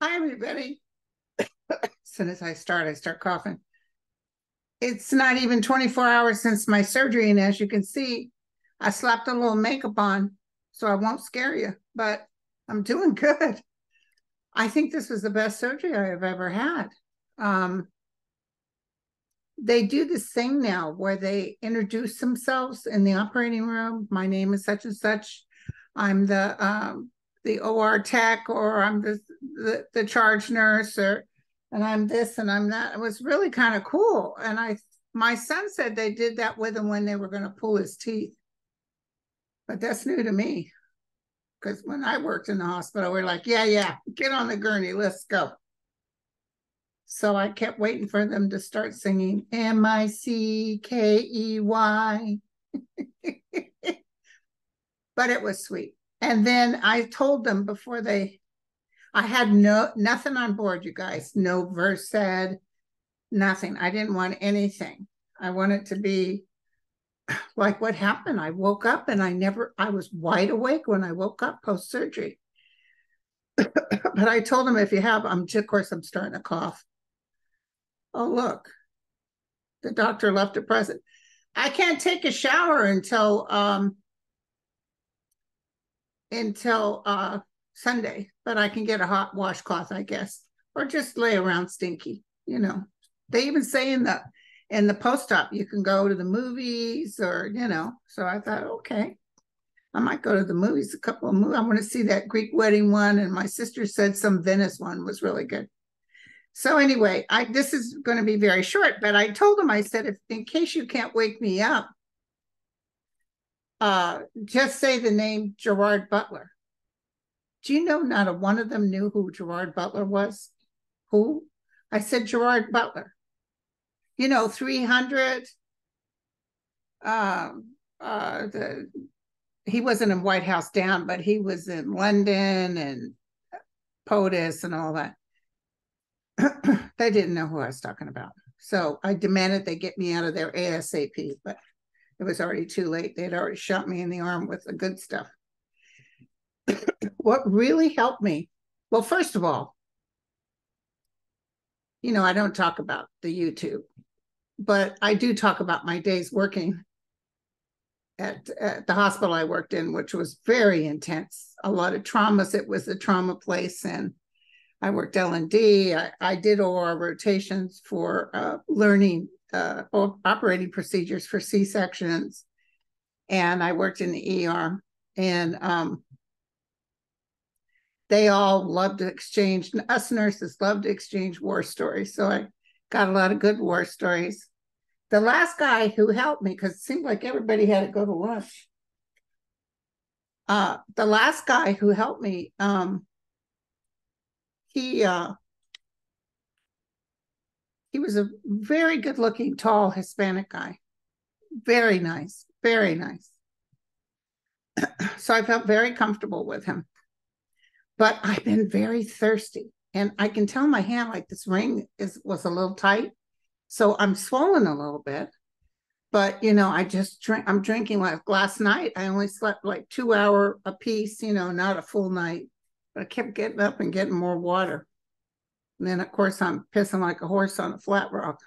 Hi, everybody. As soon as I start coughing. It's not even 24 hours since my surgery, and as you can see, I slapped a little makeup on, so I won't scare you, but I'm doing good. I think this was the best surgery I have ever had. Um, they do this thing now where they introduce themselves in the operating room. My name is such and such. I'm the OR tech, or I'm the charge nurse, or and I'm this and I'm that. It was really kind of cool. And my son said they did that with him when they were going to pull his teeth. But that's new to me, because when I worked in the hospital, we are like, yeah, get on the gurney, let's go. So I kept waiting for them to start singing Mickey. But it was sweet. And then I told them before I had nothing on board, you guys. No Versed, nothing. I didn't want anything. I wanted to be like what happened. I woke up and I was wide awake when I woke up post-surgery. But I told them, if you have, of course, I'm starting to cough. Oh, look, the doctor left a present. I can't take a shower until Sunday, but I can get a hot washcloth, I guess, or just lay around stinky. They even say in the post-op you can go to the movies, or So I thought, okay, I might go to the movies. A couple of movies. I want to see that Greek wedding one, and my sister said some Venice one was really good. So anyway, this is going to be very short, but I told him, I said, if in case you can't wake me up, just say the name Gerard Butler. Do you know not one of them knew who Gerard Butler was? Who? I said Gerard Butler. 300. He wasn't in White House Down, but he was in London and POTUS and all that. They didn't know who I was talking about. So I demanded they get me out of there ASAP, but it was already too late. They'd already shot me in the arm with the good stuff. What really helped me, well, first of all, I don't talk about the YouTube, but I do talk about my days working at the hospital I worked in, which was very intense. A lot of traumas. It was a trauma place, and I worked L&D. I did OR rotations for learning operating procedures for C-sections, and I worked in the ER, and they all loved to exchange, us nurses loved to exchange war stories. So I got a lot of good war stories. The last guy who helped me, because it seemed like everybody had to go to lunch. The last guy who helped me, he was a very good looking, tall Hispanic guy. Very nice, very nice. So I felt very comfortable with him. But I've been very thirsty, and I can tell my hand, like this ring was a little tight. So I'm swollen a little bit, but I'm drinking. Like last night, I only slept like 2 hours a piece, not a full night, but I kept getting up and getting more water. And then of course I'm pissing like a horse on a flat rock.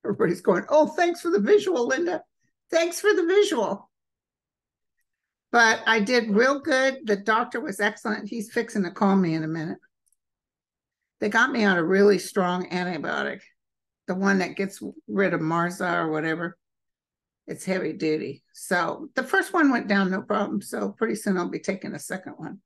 Everybody's going, oh, thanks for the visual, Linda. Thanks for the visual. But I did real good. The doctor was excellent. He's fixing to call me in a minute. They got me on a really strong antibiotic, the one that gets rid of MRSA or whatever. It's heavy duty. So the first one went down, no problem. So pretty soon I'll be taking a second one.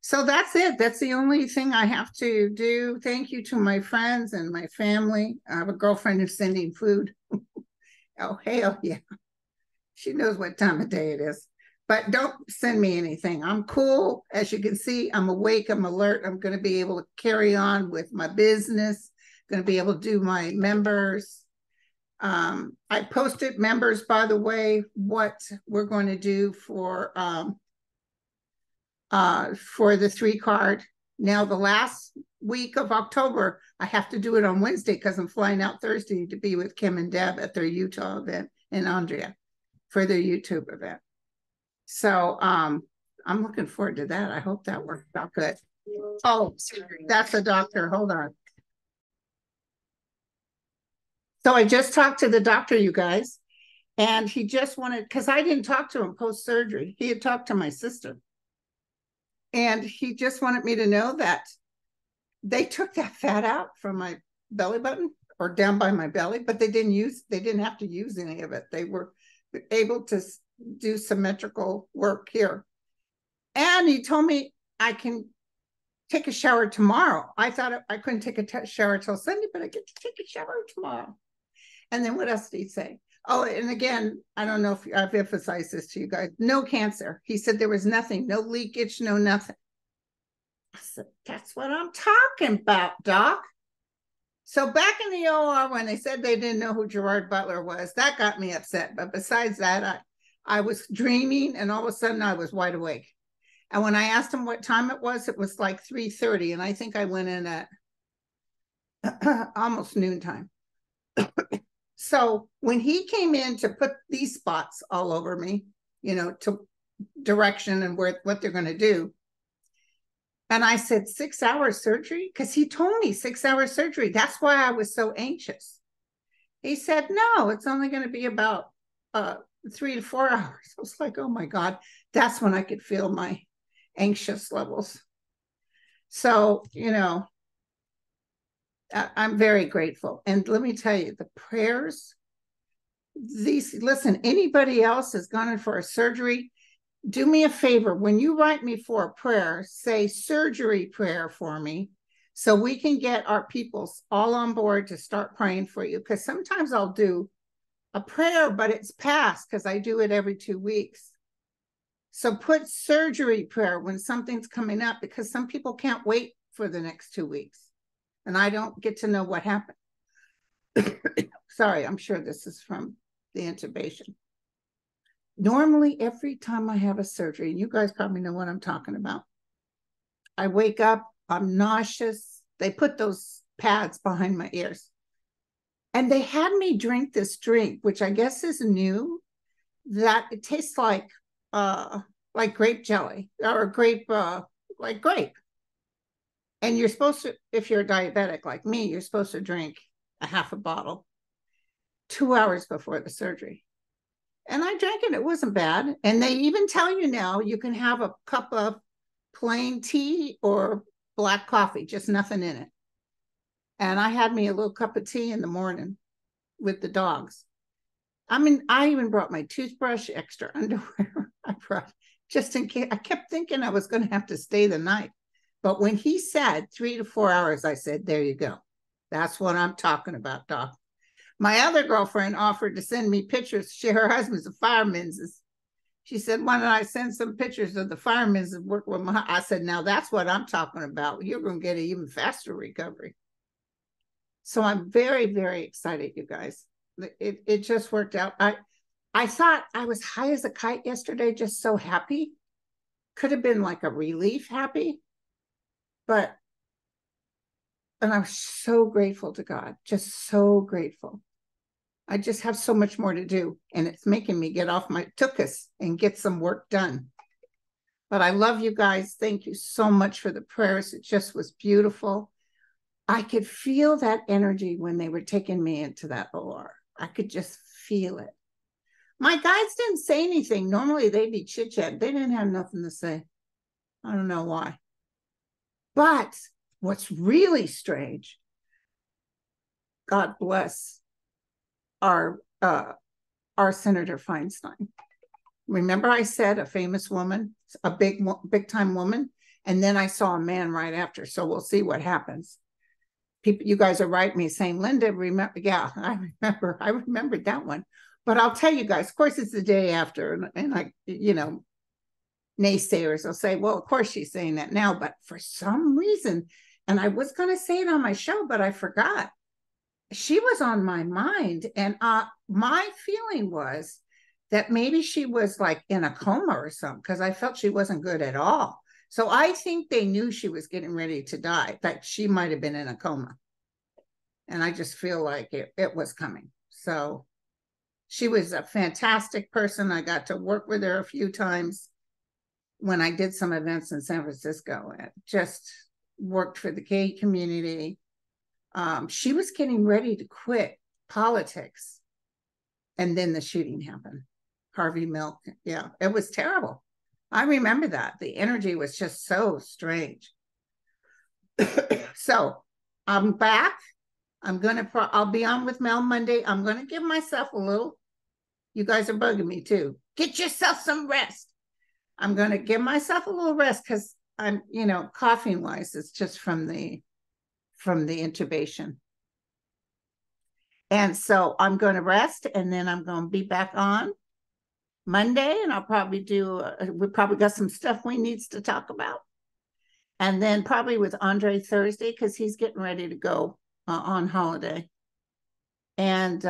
So that's it. That's the only thing I have to do. Thank you to my friends and my family. I have a girlfriend who's sending food. Oh, hell yeah. She knows what time of day it is. But don't send me anything. I'm cool. As you can see, I'm awake, I'm alert. I'm going to be able to carry on with my business, going to be able to do my members. I posted, members, by the way, what we're going to do for the 3-card. Now, the last week of October, I have to do it on Wednesday because I'm flying out Thursday to be with Kim and Deb at their Utah event, and Andrea for their YouTube event. So I'm looking forward to that. I hope that worked out good. Oh, that's a doctor. Hold on. So I just talked to the doctor, you guys, and he just wanted, because I didn't talk to him post-surgery. He had talked to my sister. And he just wanted me to know that they took that fat out from my belly button or down by my belly, but they didn't have to use any of it. They were able to do symmetrical work here. And he told me I can take a shower tomorrow. I thought I couldn't take a shower till Sunday, but I get to take a shower tomorrow. And then what else did he say? Oh, and again, I don't know if I've emphasized this to you guys. No cancer. He said there was nothing, no leakage, no nothing. I said, that's what I'm talking about, Doc. So back in the OR, when they said they didn't know who Gerard Butler was, that got me upset. But besides that, I was dreaming, and all of a sudden I was wide awake. And when I asked him what time it was like 3:30, and I think I went in at almost noontime. So when he came in to put these spots all over me, to direction and what they're going to do, and I said 6 hours surgery, because he told me 6 hours surgery. That's why I was so anxious. He said, no, it's only going to be about 3 to 4 hours. I was like, oh my God, that's when I could feel my anxious levels. So, I'm very grateful. And let me tell you, the prayers, listen, anybody else has gone in for a surgery, do me a favor. When you write me for a prayer, say surgery prayer for me, so we can get our peoples all on board to start praying for you. Because sometimes I'll do a prayer, but it's past because I do it every 2 weeks. So put surgery prayer when something's coming up, because some people can't wait for the next 2 weeks. And I don't get to know what happened. Sorry, I'm sure this is from the intubation. Normally, every time I have a surgery, and you guys probably know what I'm talking about, I wake up, I'm nauseous. They put those pads behind my ears. And they had me drink this drink, which I guess is new, that it tastes like grape jelly or grape, like grape. And you're supposed to, if you're a diabetic like me, you're supposed to drink a half a bottle 2 hours before the surgery. And I drank it. It wasn't bad. And they even tell you now you can have a cup of plain tea or black coffee, just nothing in it. And I had me a little cup of tea in the morning with the dogs. I mean, I even brought my toothbrush, extra underwear. I brought just in case. I kept thinking I was going to have to stay the night. But when he said 3 to 4 hours, I said, there you go. That's what I'm talking about, Doc. My other girlfriend offered to send me pictures. Her husband's a fireman. She said, why don't I send some pictures of the firemen that work with my, I said, now that's what I'm talking about. You're going to get an even faster recovery. So I'm very, very excited, you guys. It just worked out. I thought I was high as a kite yesterday, just so happy. Could have been like a relief happy. And I'm so grateful to God, just so grateful. I just have so much more to do, and it's making me get off my tuchus and get some work done. But I love you guys. Thank you so much for the prayers. It just was beautiful. I could feel that energy when they were taking me into that OR. I could just feel it. My guides didn't say anything. Normally they'd be chit-chat. They didn't have nothing to say. I don't know why. But what's really strange, God bless our Senator Feinstein. Remember I said a famous woman, a big time woman, and then I saw a man right after. So we'll see what happens. People, you guys are right, me saying, Linda, remember? Yeah, I remembered that one. But I'll tell you guys, of course, it's the day after, and I, naysayers will say, well, of course she's saying that now, but for some reason, and I was going to say it on my show, but I forgot. She was on my mind, and my feeling was that maybe she was like in a coma or something, because I felt she wasn't good at all. So I think they knew she was getting ready to die, that she might have been in a coma. And I just feel like it was coming. So she was a fantastic person. I got to work with her a few times when I did some events in San Francisco. And just worked for the gay community. She was getting ready to quit politics. And then the shooting happened. Harvey Milk. Yeah, it was terrible. I remember that. The energy was just so strange. So I'm back. I'll be on with Mel Monday. I'm going to give myself a little, you guys are bugging me too. Get yourself some rest. I'm going to give myself a little rest because I'm, coughing wise, it's just from the intubation. And so I'm going to rest, and then I'm going to be back on Monday, and I'll probably we probably got some stuff we needs to talk about. And then probably with Andre Thursday, because he's getting ready to go on holiday. And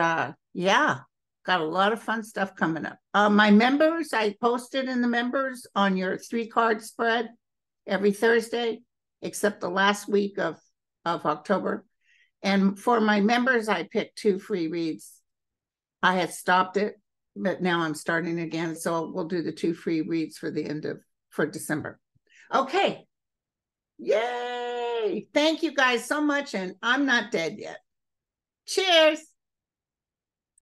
yeah, got a lot of fun stuff coming up. My members, I posted in the members on your 3-card spread every Thursday, except the last week of October. And for my members, I picked 2 free reads. I had stopped it, but now I'm starting again. So we'll do the 2 free reads for December. Okay. Yay. Thank you guys so much. And I'm not dead yet. Cheers.